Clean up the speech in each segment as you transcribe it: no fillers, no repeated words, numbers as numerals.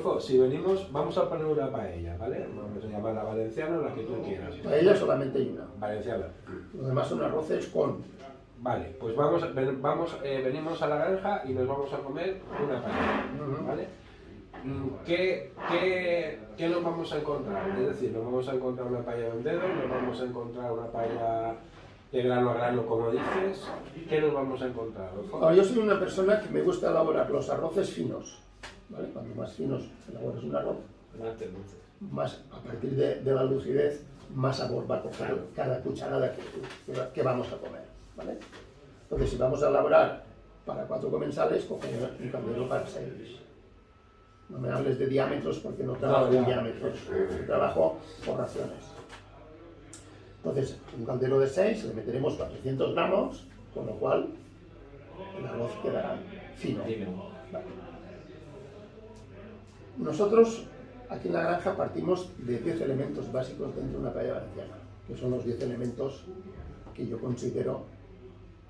Adolfo, si venimos, vamos a poner una paella, ¿vale? Vamos a llamarla valenciana, la que tú quieras. Paella solamente hay una. Valenciana. Los demás son arroces con... Vale, pues venimos a la granja y nos vamos a comer una paella, ¿vale? ¿Qué nos vamos a encontrar? Es decir, nos vamos a encontrar una paella de un dedo, nos vamos a encontrar una paella de grano a grano, como dices. ¿Qué nos vamos a encontrar, Adolfo? Ahora, yo soy una persona que me gusta elaborar los arroces finos, ¿vale? Cuando más finos elaboras un arroz, más a partir de la lucidez, más sabor va a coger cada cucharada que vamos a comer, ¿vale? Entonces, si vamos a elaborar para 4 comensales, cogeré un caldero para 6. No me hables de diámetros porque no trabajo en diámetros, trabajo por raciones. Entonces, un caldero de 6 le meteremos 400 gramos, con lo cual el arroz quedará fino. Vale. Nosotros aquí en la granja partimos de 10 elementos básicos dentro de una paella valenciana, que son los 10 elementos que yo considero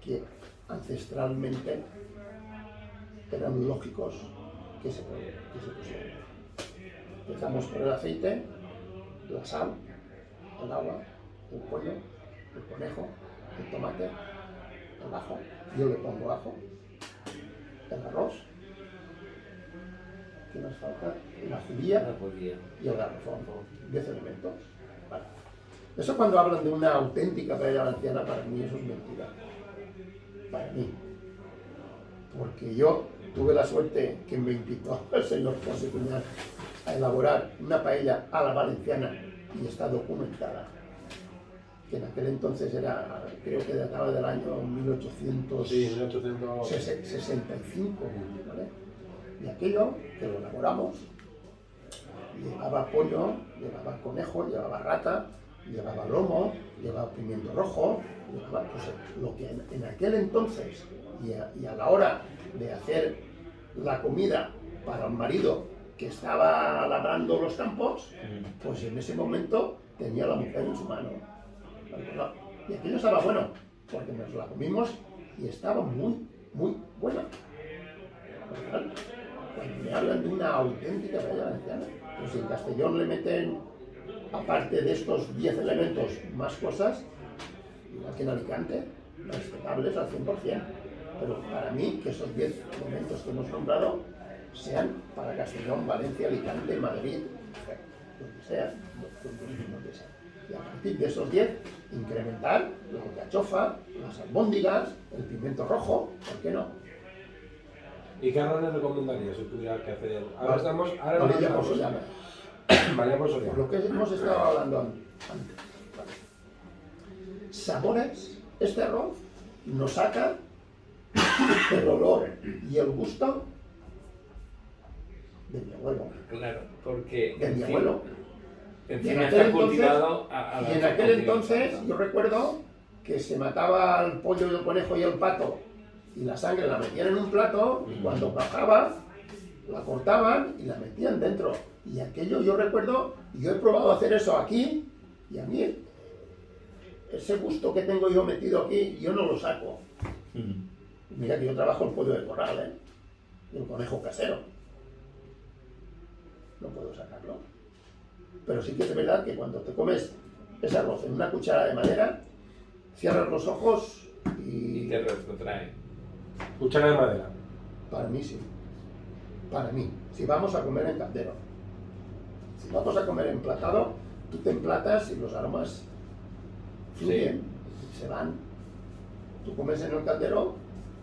que ancestralmente eran lógicos que se pusieran. Empezamos por el aceite, la sal, el agua, el pollo, el conejo, el tomate, el ajo. Yo le pongo ajo, el arroz. ¿Qué nos falta? La judía y el garrofón. 10 elementos. Vale. Eso cuando hablan de una auténtica paella valenciana, para mí eso es mentira. Para mí. Porque yo tuve la suerte que me invitó el señor José Cuñar a elaborar una paella a la valenciana y está documentada. Que en aquel entonces era, creo que databa del año 1865, ¿vale? Y aquello que lo elaboramos, llevaba pollo, llevaba conejo, llevaba rata, llevaba lomo, llevaba pimiento rojo, llevaba pues, lo que en aquel entonces y a la hora de hacer la comida para el marido que estaba labrando los campos, pues en ese momento tenía la mujer en su mano. Y aquello estaba bueno, porque nos la comimos y estaba muy, muy buena. Cuando me hablan de una auténtica paella valenciana, pues si en Castellón le meten, aparte de estos 10 elementos, más cosas, igual que en Alicante, respetables al 100%. Pero para mí, que esos 10 elementos que hemos nombrado sean para Castellón, Valencia, Alicante, Madrid, donde sea, donde sea. Y a partir de esos 10, incrementar la alcachofa, las albóndigas, el pimiento rojo, ¿por qué no? ¿Y qué arroz le recomendarías si tuvieras que hacer? Ahora Valilla estamos... Soriana. Valilla por Soriana. Por lo que hemos estado hablando antes. Vale. Sabores, este arroz nos saca el olor y el gusto de mi abuelo. Claro, porque... De mi abuelo. Encima está cultivado y en aquel entonces yo recuerdo que se mataba al pollo y el conejo y el pato y la sangre la metían en un plato y cuando bajaba la cortaban y la metían dentro. Y aquello yo recuerdo, yo he probado hacer eso aquí y a mí ese gusto que tengo yo metido aquí yo no lo saco. Mira que yo trabajo el pollo de corral, y el conejo casero. No puedo sacarlo. Pero sí que es verdad que cuando te comes ese arroz en una cuchara de madera, cierras los ojos y te retrotrae. Cuchara de madera. Para mí sí. Para mí. Si vamos a comer en caldero. Si vamos a comer emplatado, tú te emplatas y los aromas fluyen, se van. Tú comes en el caldero,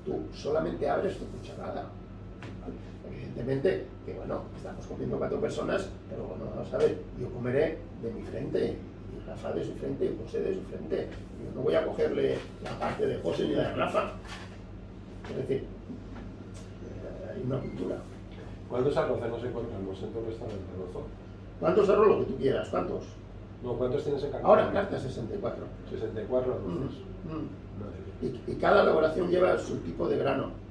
tú solamente abres tu cucharada. Evidentemente, que bueno, estamos comiendo 4 personas, pero bueno, vamos a ver, yo comeré de mi frente, y Rafa de su frente, y José de su frente. Yo no voy a cogerle la parte de José ni la de Rafa. Es decir, hay una cultura. ¿Cuántos arroces nos encontramos en tu restaurante, Adolfo? ¿Cuántos arroz? Lo que tú quieras, ¿cuántos? No, ¿cuántos tienes en carta? Ahora en carta 64. 64 arroces. Y cada elaboración lleva su tipo de grano.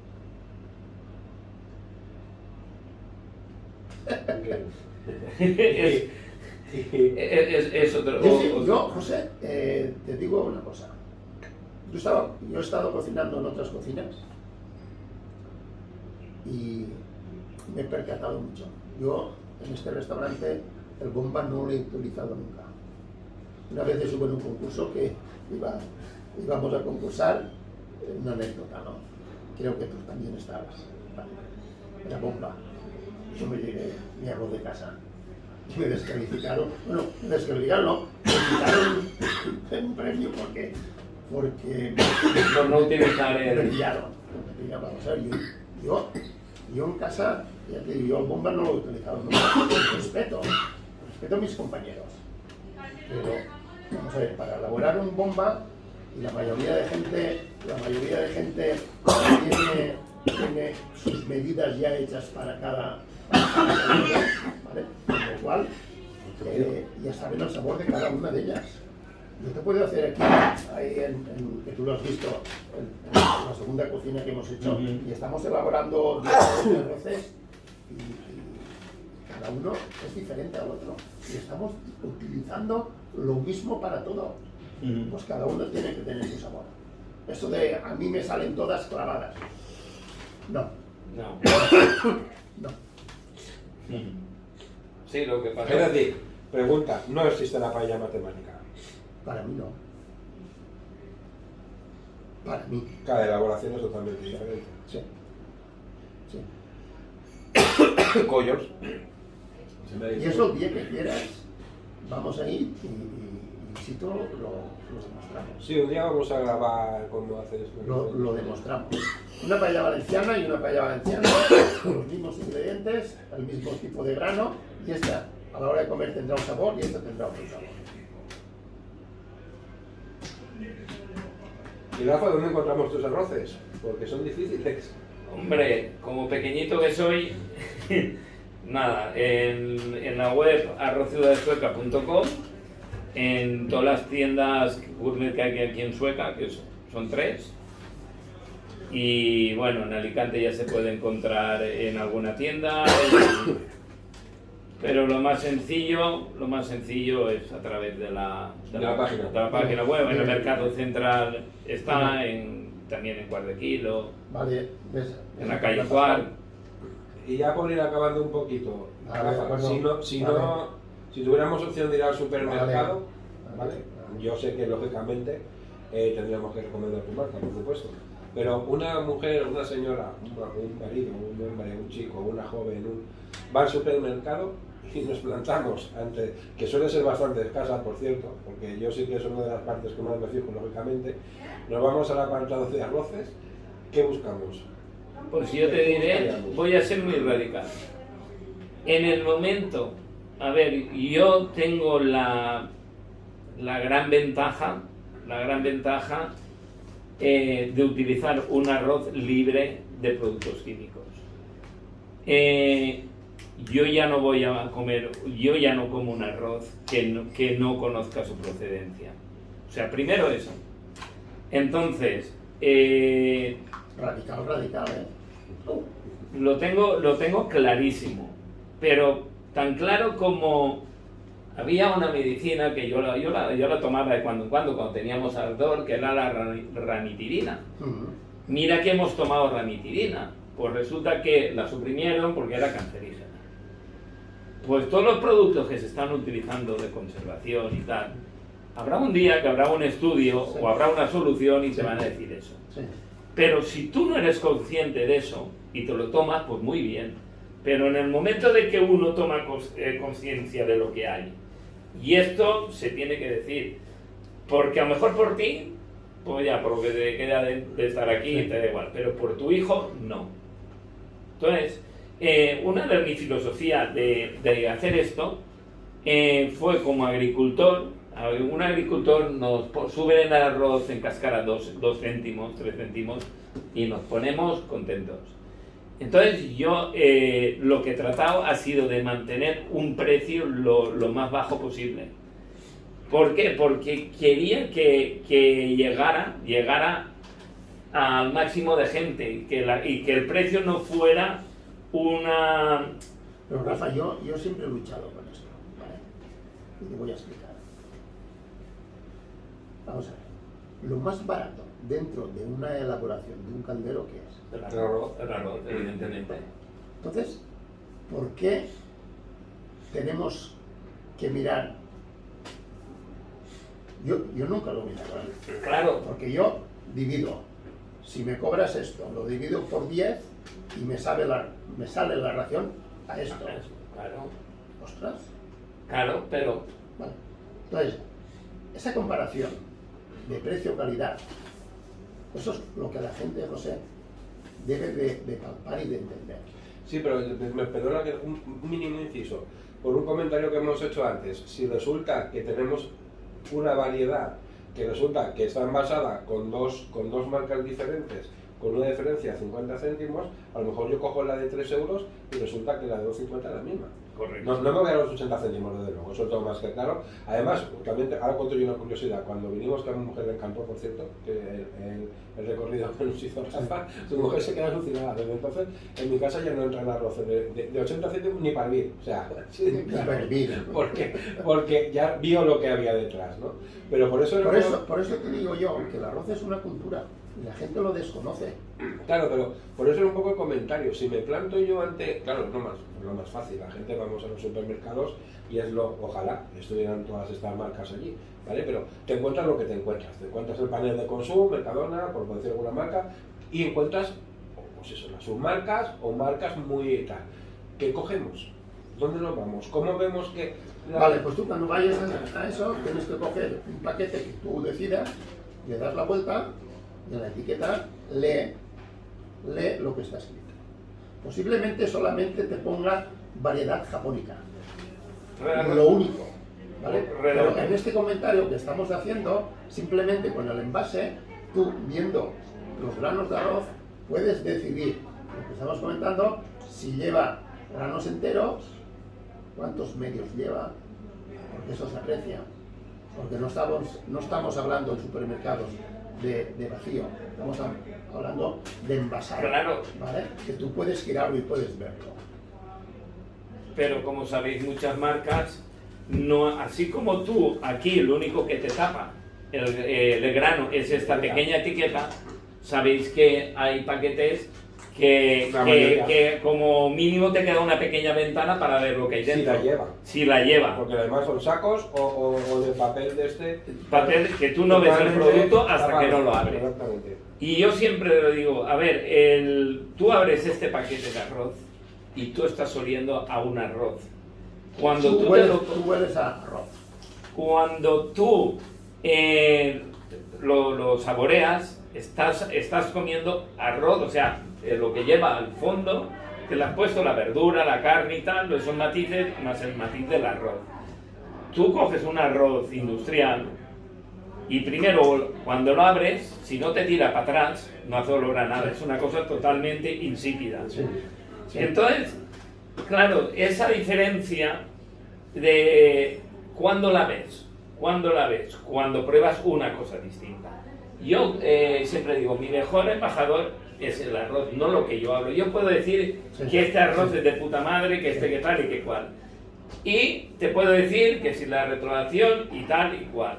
Es otro. Yo, José, te digo una cosa. Yo he estado cocinando en otras cocinas y me he percatado mucho. Yo en este restaurante el bomba no lo he utilizado nunca. Una vez estuve en un concurso que íbamos a concursar, una anécdota, ¿no? Creo que tú también estabas. Vale. Era bomba. Yo me llegué mi arroz de casa. Y me descalificaron. Bueno, me descalificaron, no. Me quitaron un premio porque Por no utilizar me el... pillaron. Me pillaron. Vamos a ver, yo en casa, ya te digo, yo el bomba no lo he utilizado nunca. Respeto a mis compañeros. Pero, vamos a ver, para elaborar un bomba, y la mayoría de gente tiene sus medidas ya hechas para cada comida, ¿vale? Con lo cual, ya saben el sabor de cada una de ellas. Yo te puedo hacer aquí, ahí que tú lo has visto, en la segunda cocina que hemos hecho, y estamos elaborando 10 arroces, y cada uno es diferente al otro. Y estamos utilizando lo mismo para todo. Pues cada uno tiene que tener su sabor. Eso de a mí me salen todas clavadas. No. No. Sí, lo que pasa Es decir, pregunta, no existe la paella matemática. Para mí no. Para mí. Cada elaboración es totalmente diferente. Sí. Collos. Y eso el día que quieras, vamos a ir y si todo lo demostramos. Sí, un día vamos a grabar cómo haces. Lo demostramos. Una paella valenciana y una paella valenciana, con los mismos ingredientes, el mismo tipo de grano, y esta a la hora de comer tendrá un sabor y esta tendrá otro sabor. Y Rafa, ¿dónde encontramos tus arroces? Porque son difíciles. Hombre, como pequeñito que soy, nada, en la web arrozciudadsueca.com, en todas las tiendas gourmet que hay aquí en Sueca, que son 3, y bueno, en Alicante ya se puede encontrar en alguna tienda, pero lo más sencillo es a través de la página web. En el Mercado Central está, también en Guardequilo, Vale, ¿ves? en la calle Cuart. Y ya por ir acabando un poquito, Vale, Rafa, bueno, si tuviéramos opción de ir al supermercado, Vale. yo sé que lógicamente tendríamos que recomendar tu marca, por supuesto, pero una mujer, una señora, un marido, un hombre, un chico, una joven, va al supermercado y nos plantamos ante, que suele ser bastante escasa, por cierto, porque yo sí que es una de las partes que más me fijo, lógicamente, nos vamos al apartado de arroces, ¿qué buscamos? Pues yo te diré, voy a ser muy radical. En el momento, a ver, yo tengo la gran ventaja de utilizar un arroz libre de productos químicos. Yo ya no voy a comer, yo ya no como un arroz que no conozca su procedencia. O sea, primero eso. Entonces, Radical, lo tengo clarísimo, pero tan claro como había una medicina que yo la tomaba de cuando en cuando teníamos ardor, que era la ramitirina. Mira que hemos tomado ramitirina, pues resulta que la suprimieron porque era cancerígena. Pues todos los productos que se están utilizando de conservación y tal, habrá un día que habrá un estudio o habrá una solución y te van a decir eso. Sí. Pero si tú no eres consciente de eso y te lo tomas, pues muy bien. Pero en el momento de que uno toma conciencia de lo que hay, y esto se tiene que decir, porque a lo mejor por ti, pues ya, por lo que te queda de estar aquí, te da igual, pero por tu hijo, no. Entonces, una de mi filosofía de hacer esto fue como agricultor. Un agricultor nos sube el arroz en cáscara 2 céntimos, 3 céntimos y nos ponemos contentos. Entonces yo lo que he tratado ha sido de mantener un precio lo más bajo posible. ¿Por qué? Porque quería que llegara al máximo de gente y que el precio no fuera una... Pero Rafa, yo siempre he luchado con esto, ¿vale? Y te voy a explicar. Vamos a ver, lo más barato dentro de una elaboración de un caldero, ¿qué es? El arroz, evidentemente. Entonces, ¿por qué tenemos que mirar. Yo nunca lo miro, ¿vale? Claro. Porque yo divido. Si me cobras esto, lo divido por 10 y me sale la ración a esto. Claro. Ostras. Claro, pero... Vale. Entonces, esa comparación de precio-calidad, eso es lo que la gente, José, debe de palpar y de entender. Sí, pero me perdona que un mínimo inciso. Por un comentario que hemos hecho antes, si resulta que tenemos una variedad que resulta que está envasada con dos marcas diferentes, con una diferencia de 50 céntimos, a lo mejor yo cojo la de 3 euros y resulta que la de 2,50 es la misma. Correcto. No me voy a los 80 céntimos, desde luego, eso es todo más que claro. Además, también ahora cuento yo una curiosidad. Cuando vinimos, que a mi mujer le encantó, por cierto, que el recorrido que nos hizo Rafa, su mujer se queda alucinada. Desde entonces, en mi casa ya no entran arroz de 80 céntimos ni para hervir. O sea, sí, porque ya vio lo que había detrás, ¿no? Pero por eso te digo yo que el arroz es una cultura y la gente lo desconoce. Claro, pero por eso era un poco el comentario. Si me planto yo ante... Claro, lo más fácil. La gente vamos a los supermercados y ojalá estuvieran todas estas marcas allí, ¿vale? Pero te encuentras lo que te encuentras. Te encuentras el panel de consumo, Mercadona, por decir alguna marca, y encuentras, pues eso, las submarcas o marcas muy tal. ¿Qué cogemos? ¿Dónde nos vamos? ¿Cómo vemos que...? Vale, pues tú cuando vayas a eso tienes que coger un paquete que tú decidas, le das la vuelta y en la etiqueta lee lo que está escrito. Posiblemente solamente te ponga variedad japónica. Lo único. ¿Vale? Pero en este comentario que estamos haciendo, simplemente con el envase, tú viendo los granos de arroz, puedes decidir, lo que estamos comentando, si lleva granos enteros, cuántos medios lleva, porque eso se aprecia. Porque no estamos hablando en supermercados de vacío, estamos hablando de envasado, claro, ¿vale? Que tú puedes girarlo y puedes verlo. Pero como sabéis, muchas marcas, no, así como tú, aquí lo único que te tapa el grano es esta pequeña etiqueta, sabéis que hay paquetes que como mínimo te queda una pequeña ventana para ver lo que hay dentro. Si la lleva. Porque además son sacos o de papel de este... Papel que tú no ves el producto hasta que no lo abres. Y yo siempre le digo, a ver, tú abres este paquete de arroz y tú estás oliendo a un arroz. Cuando tú hueles a arroz. Cuando tú lo saboreas, estás comiendo arroz, o sea, lo que lleva al fondo, que le has puesto la verdura, la carne y tal, son matices más el matiz del arroz. Tú coges un arroz industrial y primero cuando lo abres, si no te tira para atrás, no hace olor a nada, es una cosa totalmente insípida. Sí. Entonces, claro, esa diferencia de cuando la ves, cuando pruebas una cosa distinta. Yo siempre digo, mi mejor embajador es el arroz, no lo que yo hablo. Yo puedo decir que este arroz es de puta madre, que que tal y que cual. Y te puedo decir que si la retroacción y tal y cual.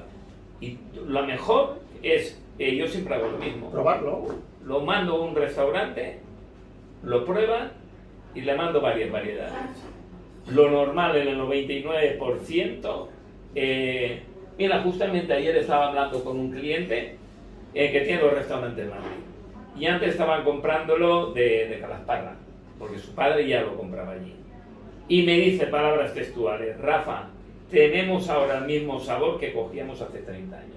Y lo mejor es, yo siempre hago lo mismo. Probarlo. Lo mando a un restaurante, lo prueban y le mando varias variedades. Lo normal en el 99%. Mira, justamente ayer estaba hablando con un cliente que tiene los restaurantes en Madrid. Y antes estaban comprándolo de Calasparra, porque su padre ya lo compraba allí. Y me dice palabras textuales, Rafa, tenemos ahora el mismo sabor que cogíamos hace 30 años.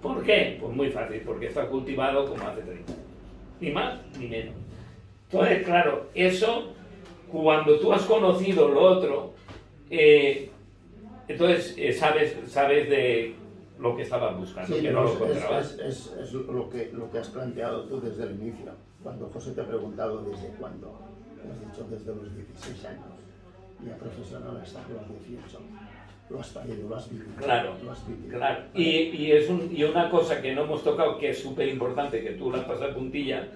¿Por qué? Pues muy fácil, porque está cultivado como hace 30 años. Ni más ni menos. Entonces, claro, eso, cuando tú has conocido lo otro, entonces sabes de lo que estabas buscando, sí, que no lo encontrabas. Es lo que has planteado tú desde el inicio. Cuando José te ha preguntado desde cuándo, has dicho desde los 16 años. Y a profesional hasta los 18. Lo has parido, lo has vivido. Claro, lo has vivido. claro. Y una cosa que no hemos tocado, que es súper importante, que tú la has pasado puntilla,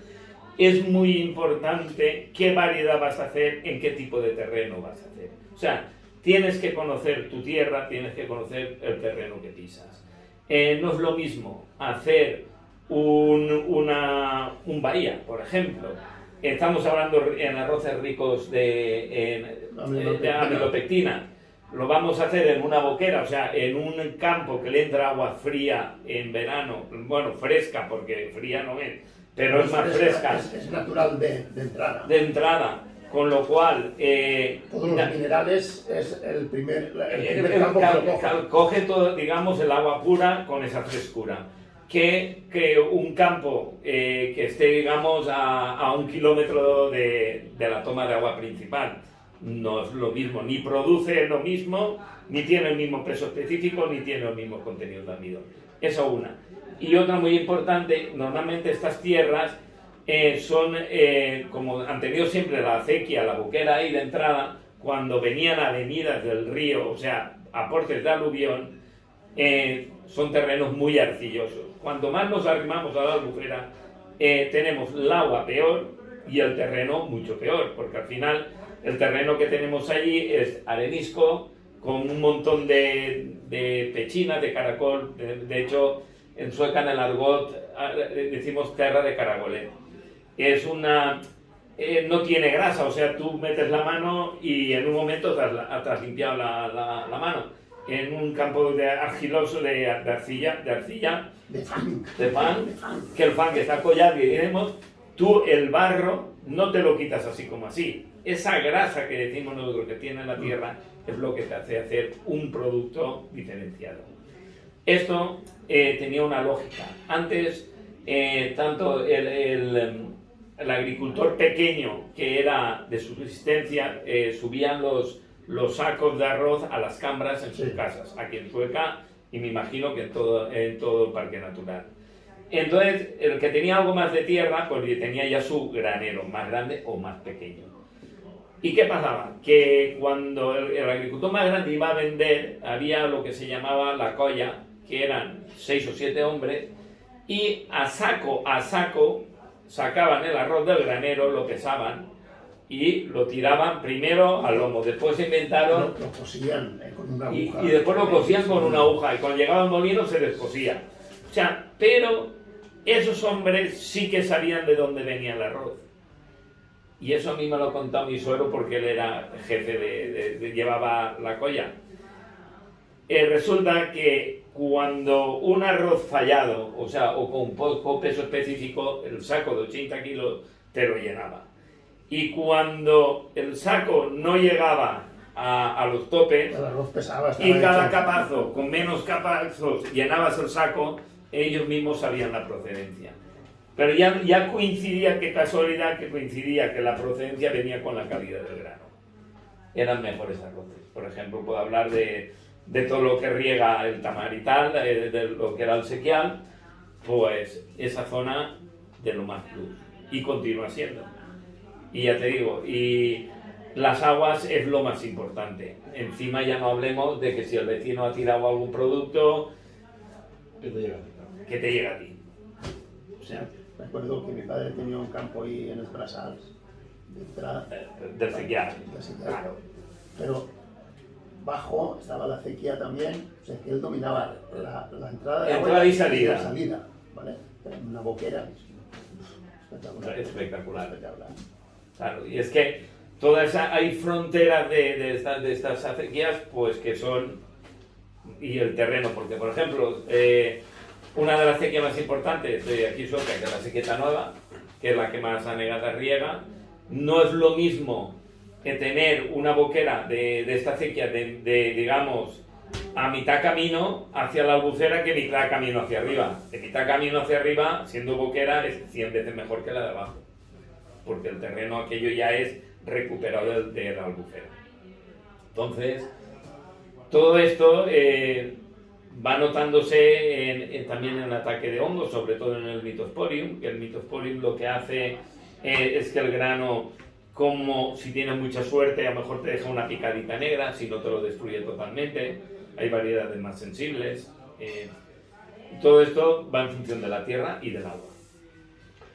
es muy importante qué variedad vas a hacer, en qué tipo de terreno vas a hacer. O sea, tienes que conocer tu tierra, tienes que conocer el terreno que pisas. No es lo mismo hacer un bahía, por ejemplo, estamos hablando en arroces ricos de amilopectina. Lo vamos a hacer en una boquera, o sea, en un campo que le entra agua fría en verano, bueno, fresca, porque fría no es, pero es más fresca. Es natural de entrada. De entrada, con lo cual... todos los minerales es el primer campo que lo coge todo, digamos, el agua pura con esa frescura. Que un campo que esté, digamos, a 1 kilómetro de la toma de agua principal. No es lo mismo, ni produce lo mismo, ni tiene el mismo peso específico, ni tiene los mismos contenidos de amidón. Eso una. Y otra muy importante, normalmente estas tierras son, como han tenido siempre la acequia, la boquera ahí de entrada, cuando venían avenidas del río, o sea, aportes de aluvión, son terrenos muy arcillosos. Cuanto más nos arrimamos a la albufera, tenemos el agua peor y el terreno mucho peor, porque al final el terreno que tenemos allí es arenisco, con un montón de pechinas, de caracol. De hecho, en sueca, en el argot, decimos terra de caracolet. Es una... no tiene grasa, o sea, tú metes la mano y en un momento te has limpiado la mano. En un campo de argiloso, de arcilla, de fan, que el fan está collado y diremos, tú el barro no te lo quitas así como así. Esa grasa que decimos nosotros que tiene la tierra es lo que te hace hacer un producto diferenciado. Esto tenía una lógica. Antes, tanto el agricultor pequeño, que era de subsistencia, subían los sacos de arroz a las cambras en sus casas, aquí en Sueca, y me imagino que en todo el parque natural. Entonces, el que tenía algo más de tierra, pues tenía ya su granero, más grande o más pequeño. ¿Y qué pasaba? Que cuando el agricultor más grande iba a vender, había lo que se llamaba la colla, que eran 6 o 7 hombres, y a saco sacaban el arroz del granero, lo pesaban, y lo tiraban primero al lomo. Después se inventaron... Lo cosían con una aguja. Y después lo cosían con una aguja, y cuando llegaba al molino se descosía. O sea, pero esos hombres sí que sabían de dónde venía el arroz. Y eso a mí me lo ha contado mi suegro porque él era jefe llevaba la colla. Resulta que cuando un arroz fallado, o sea, o con poco peso específico, el saco de 80 kilos te lo llenaba. Y cuando el saco no llegaba a los topes, el arroz pesaba, y cada capazo, con menos capazos, llenabas el saco, ellos mismos sabían la procedencia. Pero ya coincidía, qué casualidad que coincidía que la procedencia venía con la calidad del grano. Eran mejores arroces. Por ejemplo, puedo hablar de todo lo que riega el tamarital, de lo que era el sequial, pues esa zona de lo más plus. Y continúa siendo. Y ya te digo, y las aguas es lo más importante. Encima ya no hablemos de que si el vecino ha tirado algún producto, que te llega a ti. O sea, recuerdo que mi padre tenía un campo ahí en Esbrasals, del sequial. Claro. Pero bajo estaba la acequia también, o sea que él dominaba la entrada de entrada y la salida, ¿vale? Una boquera espectacular. Claro, y es que hay fronteras de estas acequias, pues que son, y el terreno, porque por ejemplo, una de las acequias más importantes de aquí Sueca, que es la Sequeta Nueva, que es la que más anegada riega, no es lo mismo que tener una boquera de esta acequia digamos, a mitad camino hacia la albufera que mitad camino hacia arriba. De mitad camino hacia arriba, siendo boquera, es 100 veces mejor que la de abajo, porque el terreno aquello ya es recuperado de la albufera. Entonces, todo esto va notándose también en el ataque de hongos, sobre todo en el Mythosporium, que el Mythosporium lo que hace es que el grano, como si tienes mucha suerte, a lo mejor te deja una picadita negra, si no te lo destruye totalmente. Hay variedades más sensibles. Todo esto va en función de la tierra y del agua.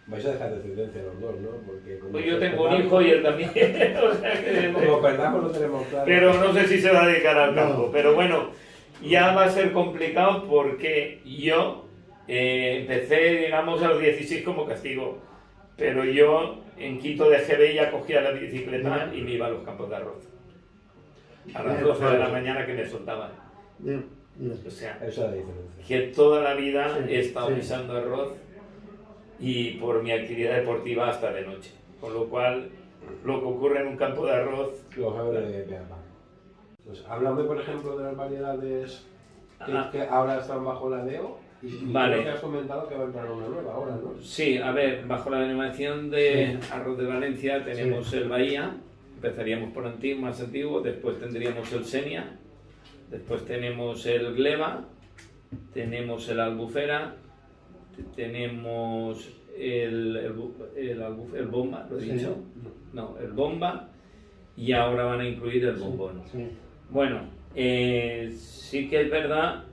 Vais a dejar descendencia los dos, ¿no? Porque pues yo tengo un hijo y él también. O sea que como perdamos no tenemos claro. Pero no sé si se va a dedicar al campo. No. Pero bueno, ya va a ser complicado porque yo empecé, digamos, a los 16 como castigo. Pero yo en quinto de GB ya cogía la bicicleta y me iba a los campos de arroz. A las 12 de la mañana que me soltaban. O sea, Esa es la diferencia. que toda la vida Sí, he estado sí. pisando arroz y por mi actividad deportiva hasta de noche. Con lo cual, lo que ocurre en un campo de arroz... Lo sabe de Peapa. Pues háblame, por ejemplo, de las variedades que ahora están bajo la DEO. Y Vale. creo que has comentado que va a entrar una nueva ahora, ¿no? Sí, a ver, bajo la denominación de arroz de Valencia tenemos Sí. el Bahía, empezaríamos por antiguo, más antiguo, después tendríamos el Senia, después tenemos el Gleba, tenemos el Albufera, tenemos el Bomba, ¿lo he Sí. dicho? No, el Bomba, y ahora van a incluir el Bombón. Sí. Bueno, sí que es verdad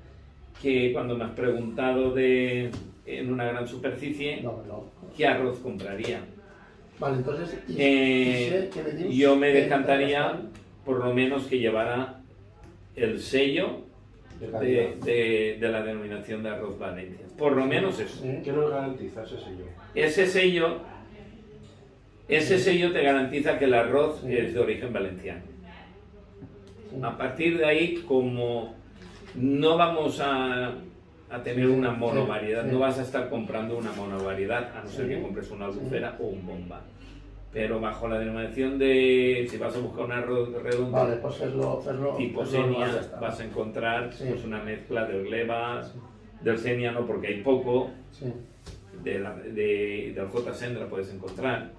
que cuando me has preguntado en una gran superficie, No. ¿qué arroz compraría? Vale, entonces, Yo me decantaría por lo menos que llevara el sello De calidad. de la denominación de arroz Valencia. Por lo menos eso. Sí. ¿Qué nos garantiza ese sello? Ese sello te garantiza que el arroz Sí. es de origen valenciano. Sí. A partir de ahí, como no vamos a tener una monovariedad, Sí. no vas a estar comprando una monovariedad, a no ser Sí. que compres una albufera o un bomba. Pero bajo la denominación de, si vas a buscar un arroz redondo Vale, pues hacerlo tipo hacerlo Senia, ya está. vas a encontrar Sí. pues, una mezcla del gleba, Sí. del Senia no, porque hay poco, Sí. del J. Sendra puedes encontrar.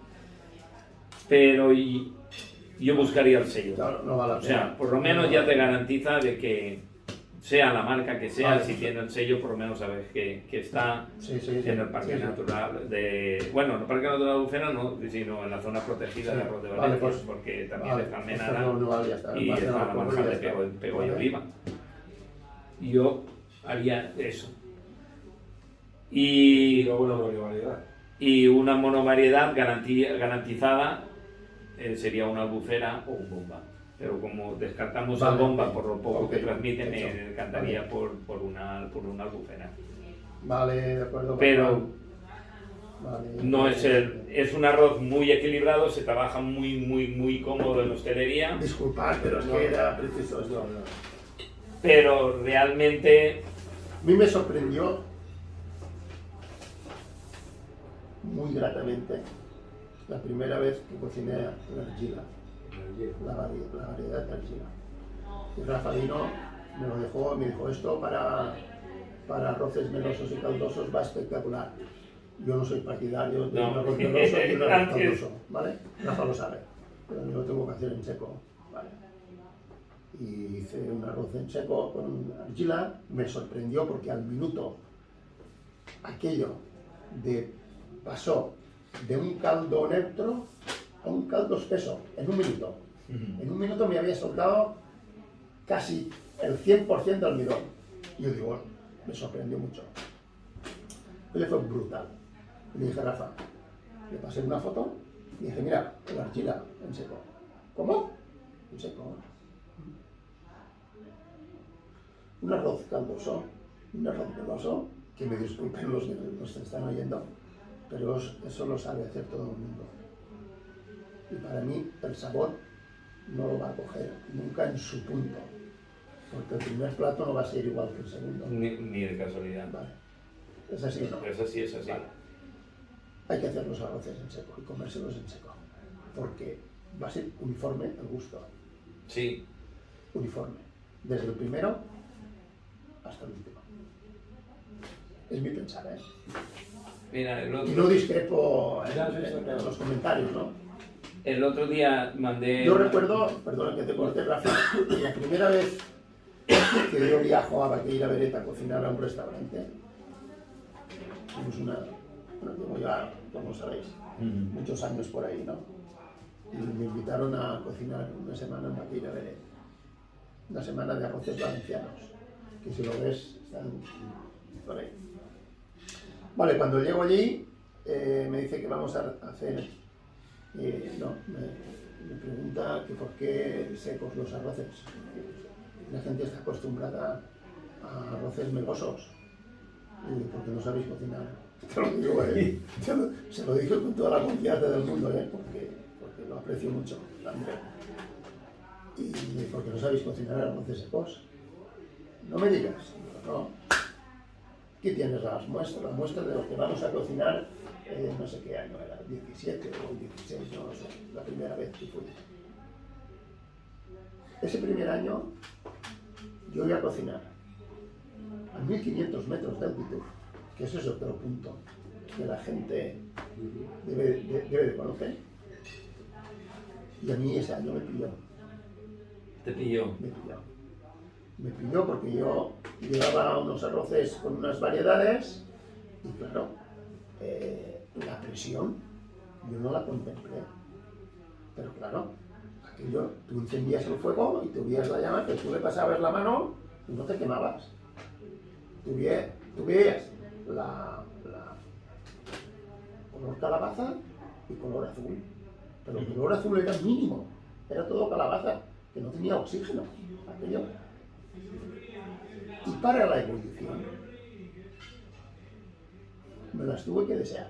Pero yo buscaría el sello. Claro, no vale la O sea, pena. por lo menos ya te garantiza de que sea la marca que sea, Vale. si tiene el sello, por lo menos sabes que está Sí, en el Parque sí, sí. Natural de... Bueno, en el Parque Natural de Albufera no, sino en la zona protegida Sí. de Arroz de Vale, Valencia, pues, porque también Vale, está pues Almenara hacerlo no vale, ya está. y Vale, está la no, Manzana ya de está. Pego y Vale. Oliva. Yo haría eso. Y luego una variedad. y una monovariedad garantizada sería una albufera o un bomba. Pero como descartamos Vale, el bomba ok. por lo poco Ok, que transmite, me hecho. decantaría Vale. por una albufera. Vale, de acuerdo. Pero Vale. no es un arroz muy equilibrado, se trabaja muy cómodo en hostelería, Disculpad, pero es No. que era preciso esto. pero realmente A mí me sorprendió muy gratamente la primera vez que cociné la argila, la variedad de argila. Y Rafa vino, me lo dejó, me dijo, esto para arroces melosos y caldosos va espectacular. Yo no soy partidario de No. un arroz meloso y un arroz Gracias. caldoso, ¿vale? Rafa lo sabe, pero yo lo tengo que hacer en seco, ¿vale? Y hice un arroz en seco con argila, me sorprendió porque al minuto aquello pasó de un caldo neutro a un caldo espeso, en un minuto. En un minuto me había soltado casi el 100% de almidón. Y yo digo, me sorprendió mucho. Él fue brutal. Le dije a Rafa, le pasé una foto y dije, mira, la argila en seco. ¿Cómo? En seco. Un arroz caldoso, un arroz meloso, que me disculpen los que nos están oyendo, pero eso lo sabe hacer todo el mundo. Y para mí el sabor no lo va a coger nunca en su punto, porque el primer plato no va a ser igual que el segundo. ni de casualidad. Vale. ¿Es así o no? Es así, es así. Vale. Hay que hacer los arroces en seco y comérselos en seco, porque va a ser uniforme el gusto, Sí, uniforme, desde el primero hasta el último. Es mi pensar, ¿eh? mira, Y no discrepo Ya, sí, está en claro. los comentarios, ¿no? el otro día mandé... Yo recuerdo, perdona que te corte, Rafa, la primera vez que yo viajo a Baqueira Beretta a cocinar a un restaurante, tuvimos bueno, llevo ya, como sabéis, muchos años por ahí, ¿no? Y me invitaron a cocinar una semana en Baqueira Beretta, una semana de arroces valencianos, que si lo ves, están por ahí. Vale, cuando llego allí, me dice que vamos a hacer... no, me pregunta que por qué secos los arroces. La gente está acostumbrada a arroces melosos, porque no sabéis cocinar Te lo digo, se lo dije con toda la confianza del mundo, porque lo aprecio mucho, André. Y porque no sabéis cocinar arroces secos. No me digas, no. Aquí tienes las muestras de lo que vamos a cocinar, no sé qué año era, 17 o 16, no sé, la primera vez que fui. Ese primer año yo iba a cocinar a 1500 metros de altitud, que eso es otro punto que la gente debe de conocer. Y a mí ese año me pilló. ¿Te pilló? Me pilló porque yo llevaba unos arroces con unas variedades y claro, la presión yo no la contemplé. Pero claro, aquello, tú encendías el fuego y tú veías la llama, pero tú le pasabas la mano y no te quemabas. Tú veías la color calabaza y color azul. Pero el color azul era mínimo, era todo calabaza, que no tenía oxígeno, aquello. Y para la ebullición, me las tuve que desear.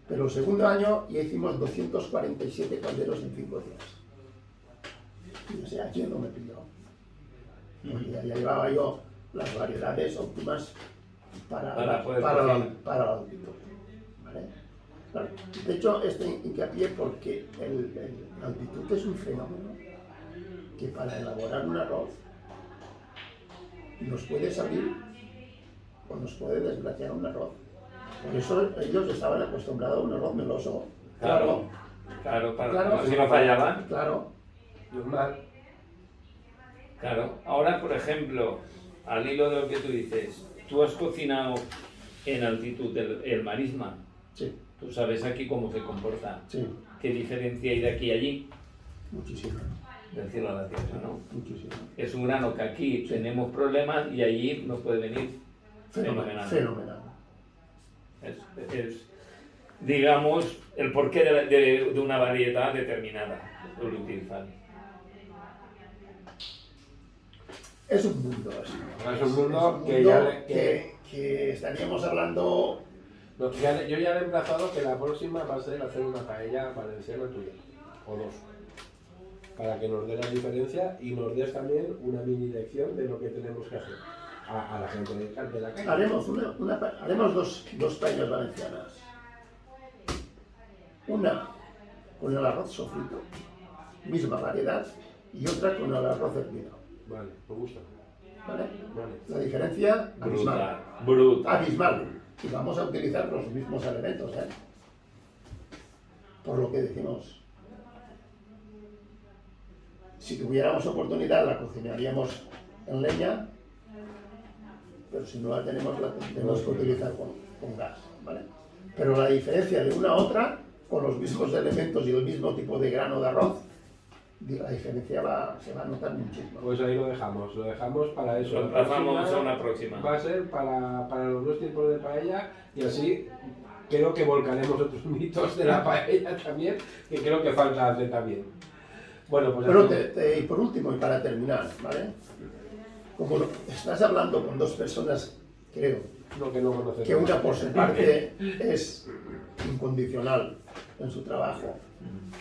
Pero el segundo año ya hicimos 247 calderos en 5 días. Y ese año no me pilló. Porque ya llevaba yo las variedades óptimas para la altitud. ¿Vale? Claro. De hecho, estoy hincapié porque la altitud es un fenómeno que para elaborar un arroz nos puede salir o nos puede desgraciar un arroz. Por eso ellos estaban acostumbrados a un arroz meloso. Claro, si no fallaban. Claro. Normal. Claro. Ahora, por ejemplo, al hilo de lo que tú dices, tú has cocinado en altitud el marisma. Sí. Tú sabes aquí cómo se comporta. Sí. ¿Qué diferencia hay de aquí a allí? Muchísimo. Del cielo a la tierra, ¿no? Muchísimo. Es un grano que aquí tenemos problemas y allí nos puede venir Fenomenal. Es, digamos, el porqué de una variedad determinada, lo utilizar. Es un mundo así. Es un mundo que estaríamos hablando. No, yo ya he emplazado que la próxima va a ser hacer una paella valenciana tuya, o dos, para que nos dé la diferencia y nos des también una mini lección de lo que tenemos que hacer a la gente de la calle. Haremos dos paellas valencianas. Una con el arroz sofrito, misma variedad, y otra con el arroz hervido. Vale, me gusta. ¿Vale? Vale. La diferencia abismal. Brutal. Abismal. Y vamos a utilizar los mismos elementos, por lo que decimos. Si tuviéramos oportunidad la cocinaríamos en leña, pero si no la tenemos que utilizar con gas, ¿vale? Pero la diferencia de una a otra, con los mismos elementos y el mismo tipo de grano de arroz, la diferencia se va a notar muchísimo. Pues ahí lo dejamos para eso. Lo emplazamos a una próxima. Va a ser para los dos tipos de paella y así creo que volcaremos otros mitos de la paella también, que creo que falta hacer también. Bueno, pues pero y por último, y para terminar, ¿vale? Como estás hablando con dos personas, creo, que no conoces, que una por su parte es incondicional en su trabajo,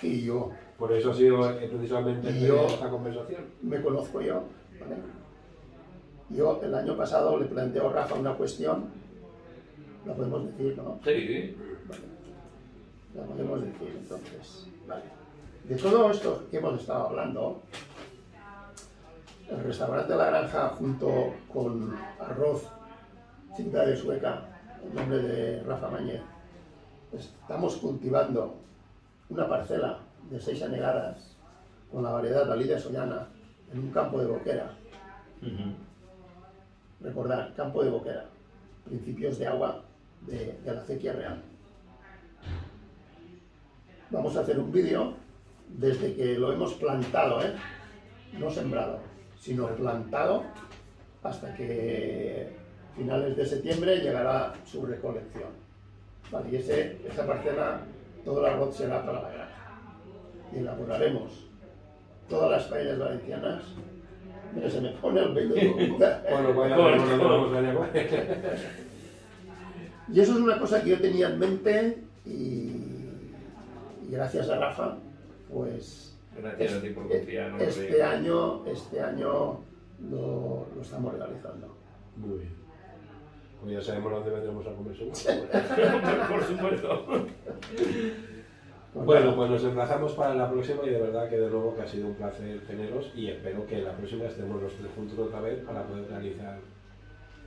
y yo... Por eso ha sido precisamente esta conversación. Me conozco yo, ¿vale? Yo el año pasado le planteo a Rafa una cuestión, la podemos decir, ¿no? Sí. Vale. La podemos decir, entonces, vale. De todo esto que hemos estado hablando, el restaurante La Granja, junto con Arroz Cinta de Sueca, en nombre de Rafa Mañez, estamos cultivando una parcela de 6 anegadas con la variedad Valida Sollana en un campo de Boquera. Recordad, campo de Boquera, principios de agua de la acequia real. Vamos a hacer un vídeo desde que lo hemos plantado, no sembrado, sino plantado, hasta que finales de septiembre llegará su recolección. Vale, y esa parcela, todo el arroz será para la granja. Y elaboraremos todas las paellas valencianas. Mira, se me pone el vello de punta. Y eso es una cosa que yo tenía en mente y gracias a Rafa, pues Gracias a ti por confiar en nosotros. este año lo estamos realizando. Muy bien. Pues ya sabemos dónde vendremos a comer seguro. Por supuesto. Bueno, pues nos emplazamos para la próxima y de verdad que de nuevo que ha sido un placer teneros y espero que la próxima estemos los tres juntos otra vez para poder realizar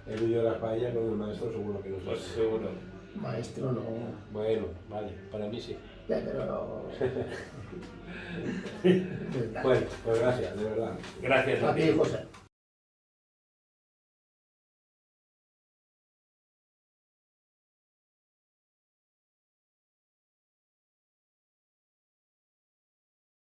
el vídeo de las paellas con el maestro, seguro que nos Pues hace. seguro. Maestro no. Bueno, vale, para mí sí. Pero... Bueno, pues gracias, de verdad. Gracias A a ti. ti, José.